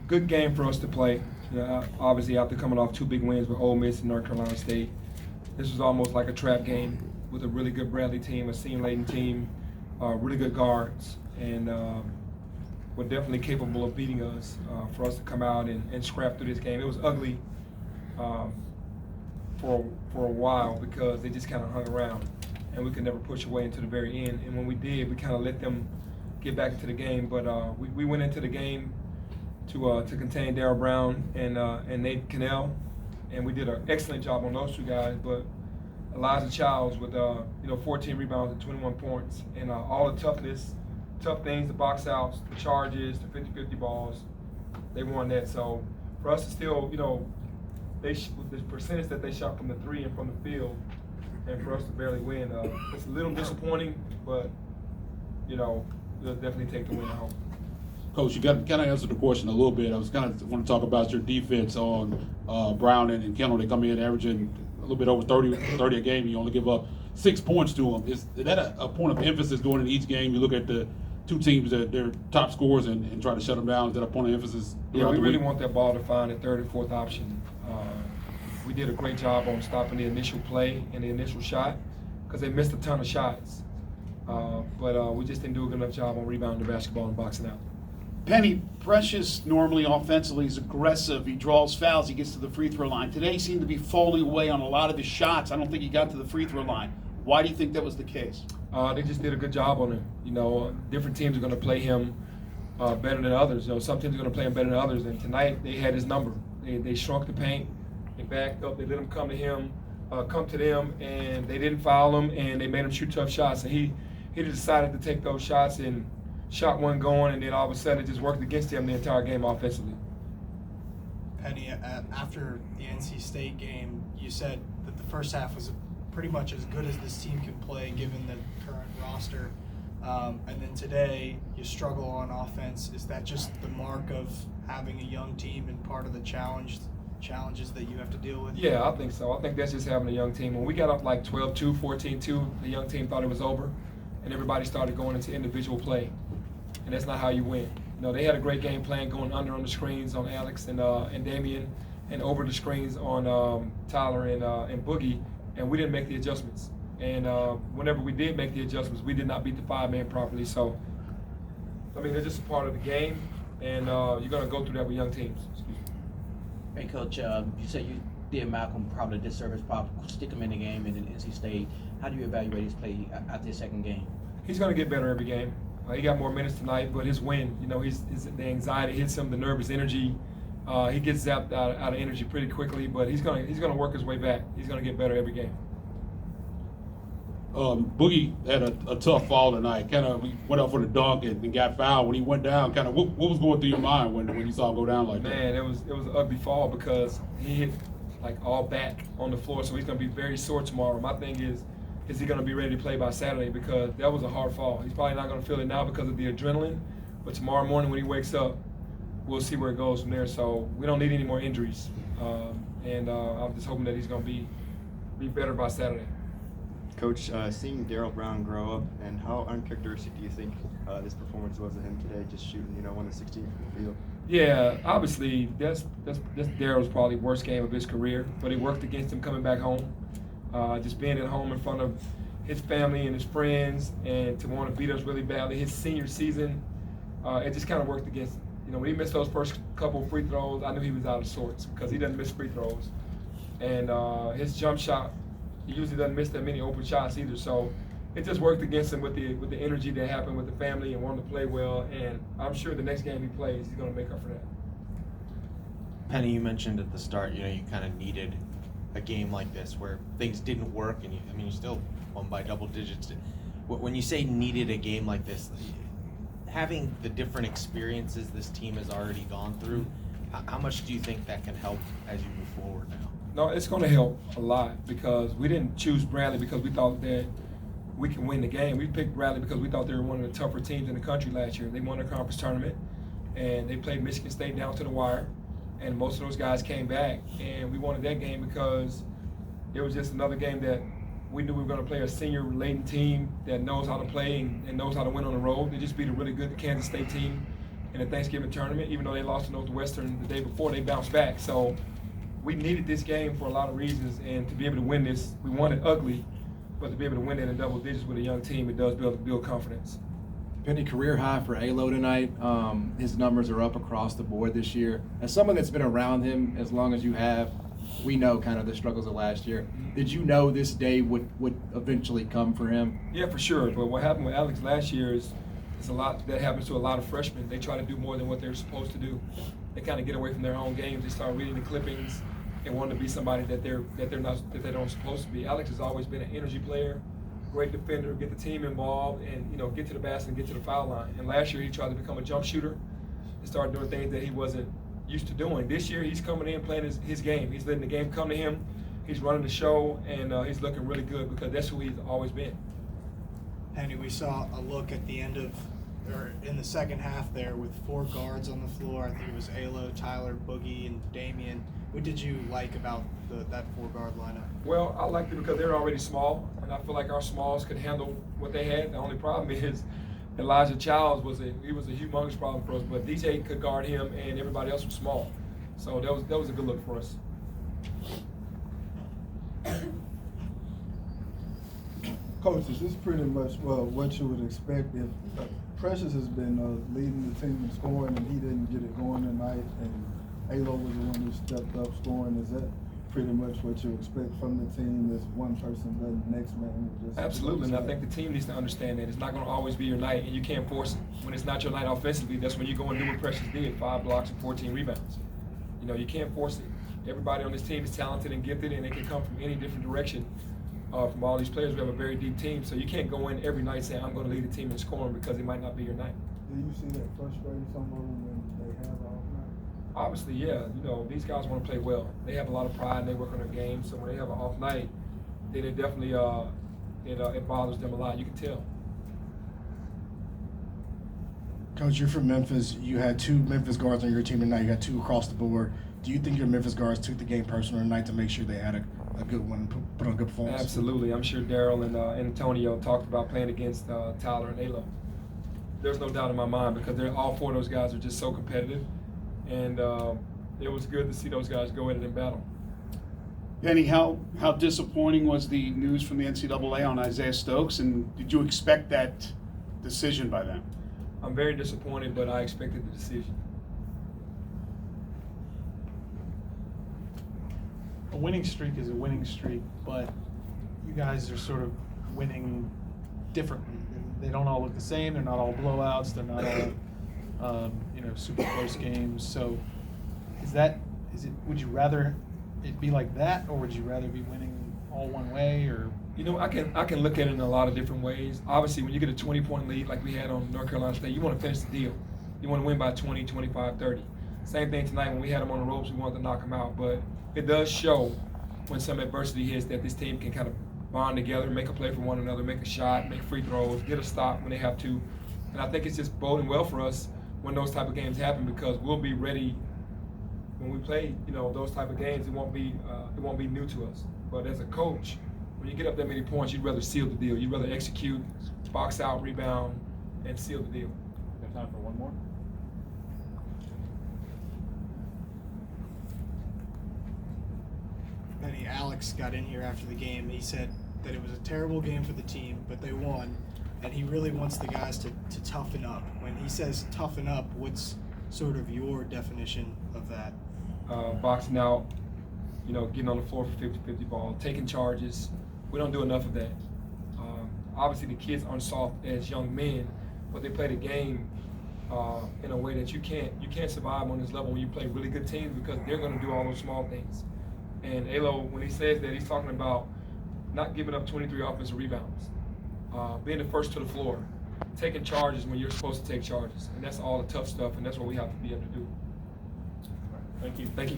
good game for us to play. Obviously, after coming off 2 big wins with Ole Miss and North Carolina State, this was almost like a trap game with a really good Bradley team, a seam-laden team, really good guards, and were definitely capable of beating us. For us to come out and scrap through this game, it was ugly for a while because they just kind of hung around, and we could never push away into the very end. And when we did, we kind of let them get back into the game. But we went into the game to contain Darryl Brown and Nate Cannell, and we did an excellent job on those 2 guys. But Elijah Childs with 14 rebounds and 21 points, and all the tough things, the box outs, the charges, the 50-50 balls, they won that. So for us to still, the percentage that they shot from the 3 and from the field, and for us to barely win, it's a little disappointing, but we'll definitely take the win at home. Coach, you got kind of answered the question a little bit. I was kind of want to talk about your defense on Brown and Kendall. They come in averaging a little bit over 30 a game. You only give up 6 points to them. Is that a point of emphasis going into each game? You look at the 2 teams that they're top scorers and try to shut them down. Is that a point of emphasis? Yeah, we really want that ball to find a 3rd and 4th option. We did a great job on stopping the initial play and the initial shot because they missed a ton of shots. But we just didn't do a good enough job on rebounding the basketball and boxing out. Penny, Precious normally offensively is aggressive. He draws fouls. He gets to the free throw line. Today he seemed to be falling away on a lot of his shots. I don't think he got to the free throw line. Why do you think that was the case? They just did a good job on him. Different teams are going to play him better than others. Some teams are going to play him better than others. And tonight they had his number. They shrunk the paint. They backed up. They let him come to him, come to them, and they didn't foul him. And they made him shoot tough shots. And he decided to take those shots and shot one going, and then all of a sudden it just worked against him the entire game offensively. Penny, after the NC State game, you said that the first half was pretty much as good as this team can play given the current roster. And then today you struggle on offense. Is that just the mark of having a young team and part of the challenges that you have to deal with? Yeah, I think so. I think that's just having a young team. When we got up like 12-2, 14-2, the young team thought it was over, and everybody started going into individual play. And that's not how you win. They had a great game plan going under on the screens on Alex and Damian, and over the screens on Tyler and Boogie, and we didn't make the adjustments. And whenever we did make the adjustments, we did not beat the 5-man properly. So, they're just a part of the game, and you're going to go through that with young teams. Hey, Coach, you said you did Malcolm probably a disservice, probably stick him in the game and in NC State. How do you evaluate his play after his 2nd game? He's going to get better every game. He got more minutes tonight, but his win, the anxiety hits him, the nervous energy. He gets zapped out of energy pretty quickly, but he's gonna work his way back. He's gonna get better every game. Boogie had a tough fall tonight. Kind of went up for the dunk and got fouled. When he went down, kind of what was going through your mind when you saw him go down like that? Man, it was an ugly fall because he hit like all back on the floor, so he's gonna be very sore tomorrow. My thing is he going to be ready to play by Saturday? Because that was a hard fall. He's probably not going to feel it now because of the adrenaline, but tomorrow morning when he wakes up, we'll see where it goes from there. So we don't need any more injuries, and I'm just hoping that he's going to be better by Saturday. Coach, seeing Darryl Brown grow up, and how uncharacteristic do you think this performance was of him today, just shooting 1 of 16 from the field? Yeah, obviously that's Darryl's probably worst game of his career, but it worked against him coming back home. Just being at home in front of his family and his friends, and to want to beat us really badly. His senior season, it just kind of worked against him. When he missed those first couple of free throws, I knew he was out of sorts because he doesn't miss free throws. And his jump shot, he usually doesn't miss that many open shots either. So it just worked against him with the energy that happened with the family and wanting to play well. And I'm sure the next game he plays, he's going to make up for that. Penny, you mentioned at the start, you kind of needed a game like this where things didn't work, and you still won by double digits. When you say needed a game like this, having the different experiences this team has already gone through, how much do you think that can help as you move forward now? No, it's going to help a lot because we didn't choose Bradley because we thought that we can win the game. We picked Bradley because we thought they were one of the tougher teams in the country last year. They won the conference tournament, and they played Michigan State down to the wire. And most of those guys came back, and we wanted that game because it was just another game that we knew we were going to play a senior-laden team that knows how to play and knows how to win on the road. They just beat a really good Kansas State team in the Thanksgiving tournament. Even though they lost to Northwestern the day before, they bounced back. So we needed this game for a lot of reasons, and to be able to win this, we won it ugly, but to be able to win it in double digits with a young team, it does build confidence. Penny, career high for Alo tonight. His numbers are up across the board this year. As someone that's been around him as long as you have, we know kind of the struggles of last year. Did you know this day would eventually come for him? Yeah, for sure. But what happened with Alex last year is a lot that happens to a lot of freshmen. They try to do more than what they're supposed to do. They kind of get away from their own games. They start reading the clippings and want to be somebody that they don't supposed to be. Alex has always been an energy player, great defender, get the team involved, and get to the basket and get to the foul line. And last year he tried to become a jump shooter and started doing things that he wasn't used to doing. This year he's coming in playing his game. He's letting the game come to him. He's running the show, and he's looking really good because that's who he's always been. Penny, we saw a look at the end of, or in the second half there with 4 guards on the floor. I think it was Alo, Tyler, Boogie, and Damian. What did you like about that 4-guard lineup? Well, I liked it because they're already small, and I feel like our smalls could handle what they had. The only problem is Elijah Childs was a humongous problem for us, but DJ could guard him, and everybody else was small. So that was a good look for us. Coach, is this pretty much what you would expect if Precious has been leading the team in scoring and he didn't get it going tonight, and Alo was the one who stepped up scoring? Is that pretty much what you expect from the team? Is one person does the next man? Just Absolutely, and I think the team needs to understand that it's not going to always be your night, and you can't force it. When it's not your night offensively, that's when you go and do what Precious did: 5 blocks and 14 rebounds. You can't force it. Everybody on this team is talented and gifted, and it can come from any different direction. From all these players, we have a very deep team, so you can't go in every night saying I'm going to lead the team in scoring because it might not be your night. Do you see that frustrating some of them when they have off night? Obviously, yeah. These guys want to play well. They have a lot of pride and they work on their game. So when they have an off night, then it definitely it bothers them a lot. You can tell. Coach, you're from Memphis. You had 2 Memphis guards on your team tonight. You got 2 across the board. Do you think your Memphis guards took the game personal tonight to make sure they had a good one, put on a good performance? Absolutely. I'm sure Daryl and Antonio talked about playing against Tyler and Alo. There's no doubt in my mind because all 4 of those guys are just so competitive, and it was good to see those guys go at it in battle. Penny, how disappointing was the news from the NCAA on Isaiah Stokes, and did you expect that decision by them? I'm very disappointed, but I expected the decision. A winning streak is a winning streak, but you guys are sort of winning differently. They don't all look the same. They're not all blowouts. They're not all, super close games. So, would you rather it be like that, or would you rather be winning all one way? Or I can look at it in a lot of different ways. Obviously, when you get a 20-point lead like we had on North Carolina State, you want to finish the deal. You want to win by 20, 25, 30. Same thing tonight when we had them on the ropes. We wanted to knock them out, but it does show when some adversity hits that this team can kind of bond together, make a play for one another, make a shot, make free throws, get a stop when they have to. And I think it's just boding well for us when those type of games happen because we'll be ready when we play. Those type of games. It won't be new to us. But as a coach, when you get up that many points, you'd rather seal the deal. You'd rather execute, box out, rebound, and seal the deal. Got time for one more? Penny, Alex got in here after the game. He said that it was a terrible game for the team, but they won, and he really wants the guys to toughen up. When he says toughen up, what's sort of your definition of that? Boxing out, getting on the floor for 50-50 ball, taking charges. We don't do enough of that. Obviously, the kids aren't soft as young men, but they play the game in a way that you can't survive on this level when you play really good teams because they're going to do all those small things. And Alo, when he says that, he's talking about not giving up 23 offensive rebounds, being the first to the floor, taking charges when you're supposed to take charges. And that's all the tough stuff, and that's what we have to be able to do. Thank you. Thank you.